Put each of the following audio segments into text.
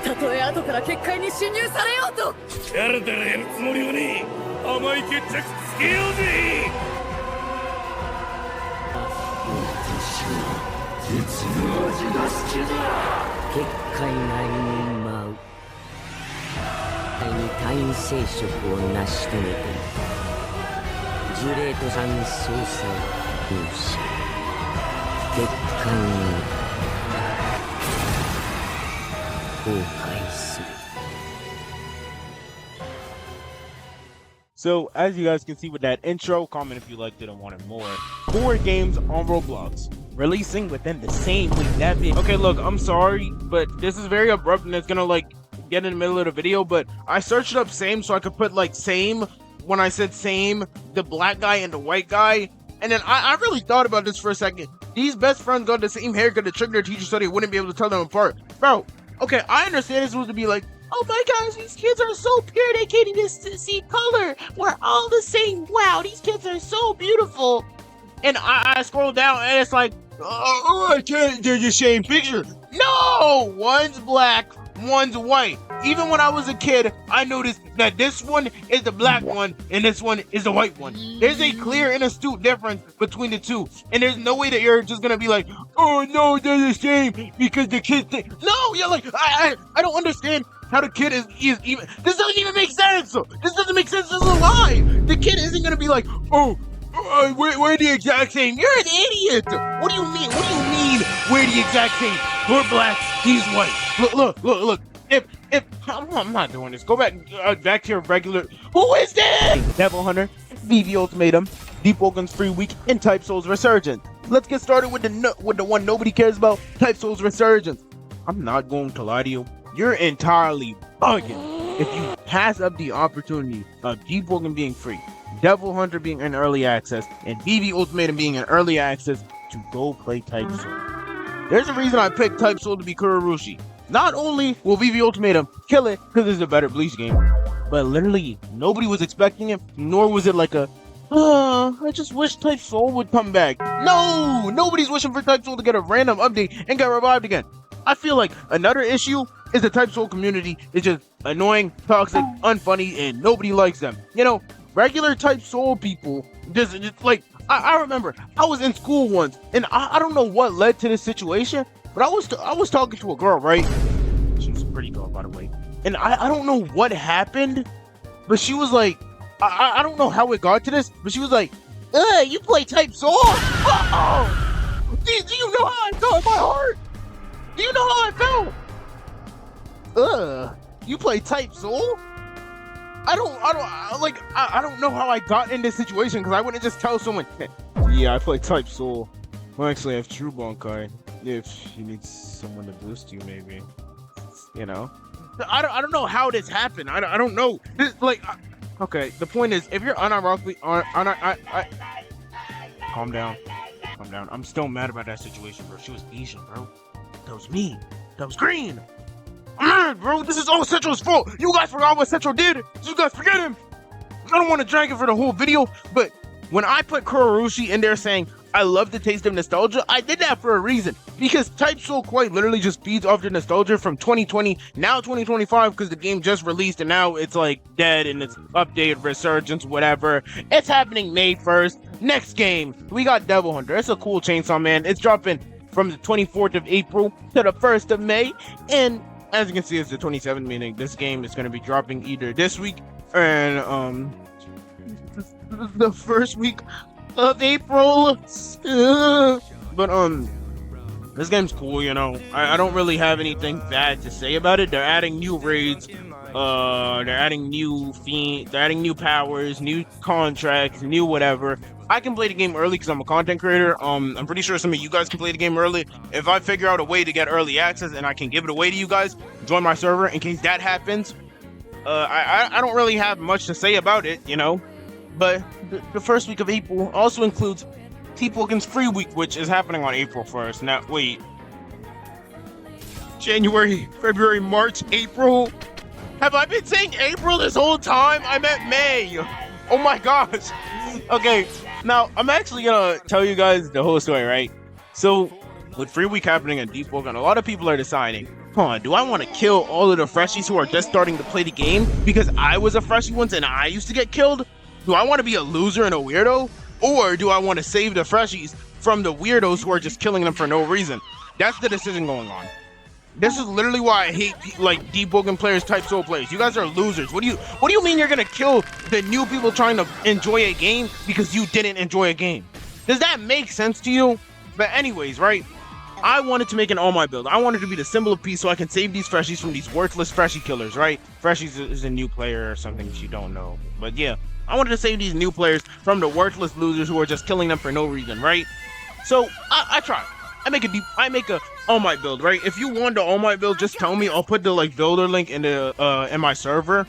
たとえ後から結界に侵入されようとだらだらやるつもりはねえ。甘い決着つけようぜ。結界内に舞うに単位生殖を成し遂げていたジュレートさん総裁勇者結界に崩壊する。 So, as you guys can see with that intro, comment if you liked it and wanted more. 4 games on Roblox, releasing within the same week. Okay, look, I'm sorry, but this is very abrupt and it's gonna like get in the middle of the video, but I searched up same so I could put like same when I said same, the black guy and the white guy. And then I really thought about this for a second. These best friends got the same haircut to trick their teacher so they wouldn't be able to tell them apart. Bro, okay, I understand it's supposed to be like, oh my gosh, these kids are so pure, they can't even see color. We're all the same. Wow, these kids are so beautiful. And I scroll down and it's like, oh, I can't, they're the same picture. No, one's black, one's white. Even when I was a kid, I noticed that this one is the black one and this one is the white one. There's a clear and astute difference between the two. And there's no way that you're just gonna be like, oh no, they're the same because the kids think. No, you're like, I don't understand how the kid is even. This doesn't even make sense. This doesn't make sense. This is a lie. The kid isn't gonna be like, oh, we're the exact same. You're an idiot. What do you mean? What do you mean we're the exact same? We're black. He's white. Look. If I'm not doing this. Go back to your regular. Who is this? Devil Hunter, VV Ultimatum, Deepwoken's Free Week, and Type Soul's Resurgence. Let's get started with the one nobody cares about, Type Soul's Resurgence. I'm not going to lie to you. You're entirely bugging if you pass up the opportunity of Deepwoken being free, Devil Hunter being in early access, and VV Ultimatum being in early access to go play Type Soul. There's a reason I picked Type Soul to be Kurorushi. Not only will VV Ultimatum kill it because it's a better Bleach game, but literally nobody was expecting it, nor was it like a, I just wish Type Soul would come back. No, nobody's wishing for Type Soul to get a random update and get revived again. I feel like another issue is the Type Soul community is just annoying, toxic, unfunny, and nobody likes them. You know, regular Type Soul people just like, I remember I was in school once, and I don't know what led to this situation, but I was talking to a girl, right? She was a pretty girl, by the way. And I don't know what happened, but she was like, I don't know how it got to this, but she was like, you play Type Soul? Uh-oh! Do you know how I felt in my heart? Do you know how I felt? You play Type Soul? I don't know how I got in this situation, because I wouldn't just tell someone, yeah, I play Type Soul. Well, actually, I have True Bankai. If you need someone to boost you, maybe. You know? I don't know how this happened. I don't know. This, like, okay, the point is, if you're unironically, calm down. Calm down. I'm still mad about that situation, bro. She was Asian, bro. That was me. That was green. I'm mad, bro. This is all Central's fault. You guys forgot what Central did. You guys forget him. I don't want to drag it for the whole video, but when I put Kurorushi in there saying, I love the taste of nostalgia, I did that for a reason. Because Type Soul quite literally just feeds off the nostalgia from 2020, now 2025, because the game just released and now it's like dead and it's updated, resurgence, whatever. It's happening May 1st. Next game, we got Devil Hunter. It's a cool Chainsaw Man. It's dropping from the 24th of April to the 1st of May. And as you can see, it's the 27th, meaning this game is going to be dropping either this week and the first week of April. But this game's cool, you know. I don't really have anything bad to say about it. They're adding new raids, they're adding new powers, new contracts, new whatever. I can play the game early because I'm a content creator. I'm pretty sure some of you guys can play the game early. If I figure out a way to get early access and I can give it away to you guys, join my server in case that happens. I don't really have much to say about it, you know. But the first week of April also includes Deepwoken's free week, which is happening on April 1st. Now, wait. January, February, March, April? Have I been saying April this whole time? I meant May. Oh my gosh. Okay, now I'm actually gonna tell you guys the whole story, right? So, with free week happening in Deepwoken, a lot of people are deciding, do I want to kill all of the freshies who are just starting to play the game because I was a freshie once and I used to get killed? Do I want to be a loser and a weirdo? Or do I want to save the freshies from the weirdos who are just killing them for no reason? That's the decision going on. This is literally why I hate like Deepwoken players, type soul players. You guys are losers. What do you mean you're gonna kill the new people trying to enjoy a game because you didn't enjoy a game? Does that make sense to you? But anyways, right? I wanted to make an all my build. I wanted to be the symbol of peace so I can save these freshies from these worthless freshie killers, right? Freshies is a new player or something if you don't know. But yeah, I wanted to save these new players from the worthless losers who are just killing them for no reason, right? So I try. I make a all might build, right? If you want the all might build, just tell me. I'll put the like builder link in the in my server.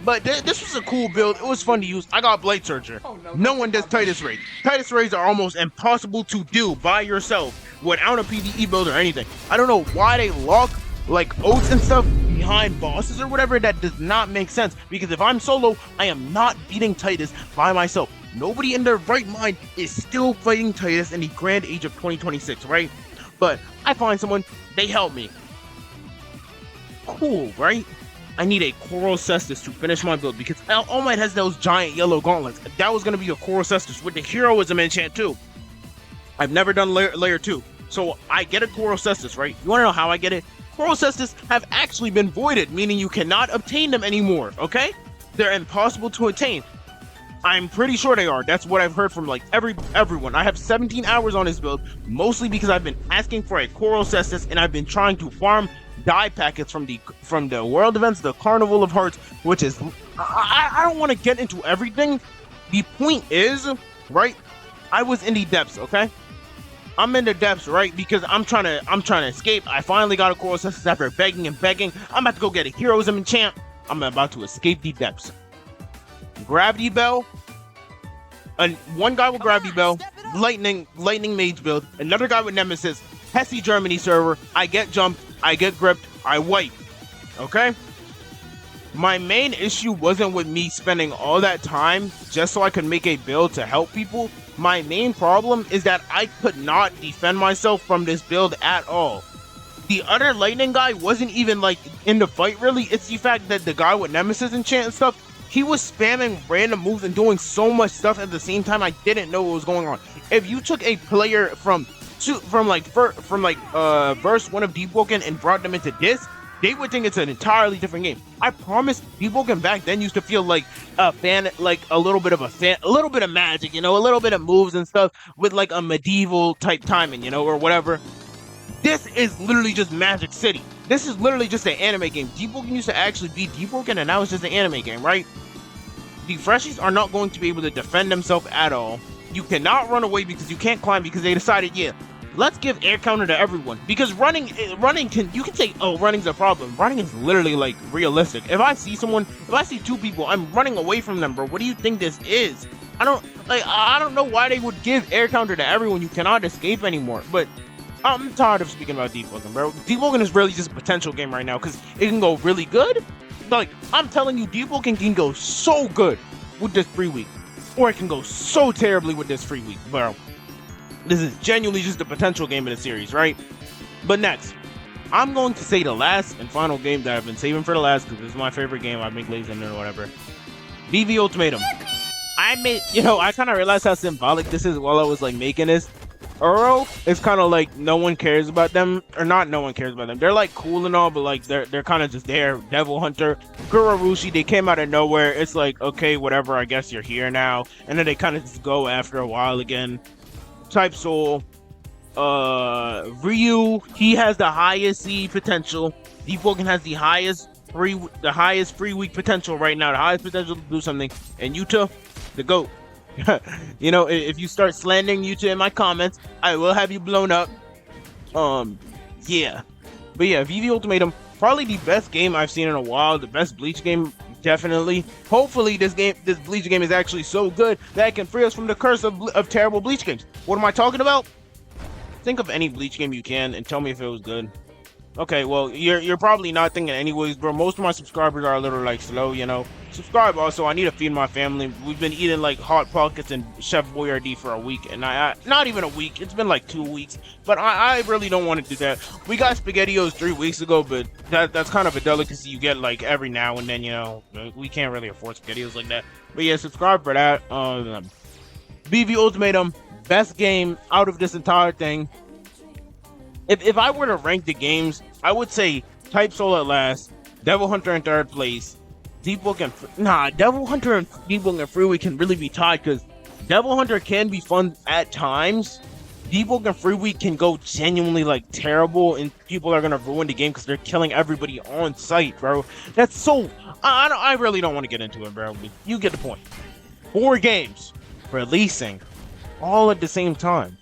But this was a cool build. It was fun to use. I got Blade Searcher. No one does Titus raids. Titus raids are almost impossible to do by yourself without a PvE build or anything. I don't know why they lock like oats and stuff behind bosses or whatever. That does not make sense, because if I'm solo, I am not beating Titus by myself. Nobody in their right mind is still fighting Titus in the grand age of 2026, right? But I find someone, they help me. Cool, right? I need a Coral Cestus to finish my build because All Might has those giant yellow gauntlets. That was going to be a Coral Cestus with the heroism enchant too. I've never done layer 2. So I get a Coral Cestus, right? You want to know how I get it? Coral Cestus have actually been voided, meaning you cannot obtain them anymore, okay? They're impossible to attain. I'm pretty sure they are. That's what I've heard from like everyone. I have 17 hours on this build, mostly because I've been asking for a Coral Cestus and I've been trying to farm dye packets from the world events, the Carnival of Hearts, which is I don't want to get into everything. The point is, right? I was in the depths, okay? I'm in the depths, right? Because I'm trying to escape. I finally got a Coral Cestus after begging and begging. I'm about to go get a heroism enchant. I'm about to escape the depths. Gravity Bell. And one guy with Gravity Bell, Lightning Mage build. Another guy with Nemesis, Hesse Germany server. I get jumped, I get gripped, I wipe. Okay? My main issue wasn't with me spending all that time just so I could make a build to help people. My main problem is that I could not defend myself from this build at all. The other Lightning guy wasn't even like in the fight really. It's the fact that the guy with Nemesis enchant and stuff, he was spamming random moves and doing so much stuff at the same time I didn't know what was going on. If you took a player from verse 1 of Deepwoken and brought them into this, they would think it's an entirely different game. I promise, Deepwoken back then used to feel like a little bit of magic, you know, a little bit of moves and stuff with like a medieval type timing, you know, or whatever. This is literally just Magic City. This is literally just an anime game. Deepwoken used to actually be Deepwoken, and now it's just an anime game, right? The freshies are not going to be able to defend themselves at all. You cannot run away because you can't climb, because they decided, yeah, let's give air counter to everyone. Because running you can say, oh, running's a problem. Running is literally like realistic. If I see two people, I'm running away from them, bro. What do you think this is? I don't know why they would give air counter to everyone. You cannot escape anymore. But I'm tired of speaking about Deepwoken, bro. Deepwoken is really just a potential game right now because it can go really good. Like, I'm telling you, Deepwoken can go so good with this free week. Or it can go so terribly with this free week, bro. This is genuinely just a potential game in the series, right? But next, I'm going to say the last and final game that I've been saving for the last because this is my favorite game. I've been glazing or whatever. VV Ultimatum. I kind of realized how symbolic this is while I was like making this. Uro is kind of like no one cares about them, or not no one cares about them. They're like cool and all, but like they're kind of just there. Devil Hunter, Gururushi, they came out of nowhere. It's like, okay, whatever, I guess you're here now. And then they kind of just go after a while again. Type Soul, Ryu, he has the highest C potential. Deepwoken has the highest free week potential right now, the highest potential to do something. And Yuta, the GOAT. You know, if you start slandering Yuta in my comments, I will have you blown up. Yeah. But yeah, VV Ultimatum, Probably the best game I've seen in a while. The best Bleach game, definitely. Hopefully, this Bleach game is actually so good that it can free us from the curse of terrible Bleach games. What am I talking about? Think of any Bleach game you can and tell me if it was good. Okay, well, you're probably not thinking anyways, bro. Most of my subscribers are a little, like, slow, you know. Subscribe also. I need to feed my family. We've been eating, like, Hot Pockets and Chef Boyardee for a week. And I not even a week. It's been, like, 2 weeks. But I really don't want to do that. We got SpaghettiOs 3 weeks ago, but that's kind of a delicacy you get, like, every now and then, you know. We can't really afford SpaghettiOs like that. But, yeah, subscribe for that. BV Ultimatum, best game out of this entire thing. If I were to rank the games, I would say Type Soul at last, Devil Hunter in third place, Deepwoken. Devil Hunter and Deepwoken Freeway can really be tied because Devil Hunter can be fun at times. Deepwoken Freeway can go genuinely like terrible, and people are gonna ruin the game because they're killing everybody on sight, bro. That's so. I really don't want to get into it, bro. But you get the point. 4 games releasing all at the same time.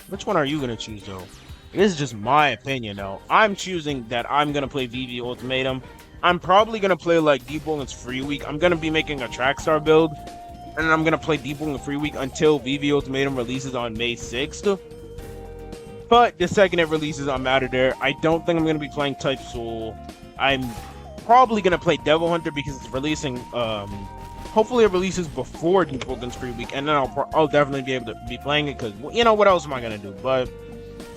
Which one are you gonna choose, though? This is just my opinion, though. I'm choosing that I'm gonna play VV Ultimatum. I'm probably gonna play like Deepwoken's Free Week. I'm gonna be making a Trackstar build, and I'm gonna play Deepwoken Free Week until VV Ultimatum releases on May 6th. But the second it releases, I'm out of there. I don't think I'm gonna be playing Type Soul. I'm probably gonna play Devil Hunter because it's releasing. Hopefully it releases before Deepwoken's Free Week, and then I'll definitely be able to be playing it because you know what else am I gonna do? But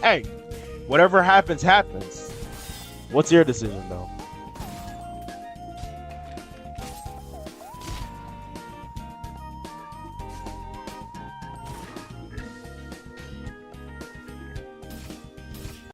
hey, whatever happens, happens. What's your decision though?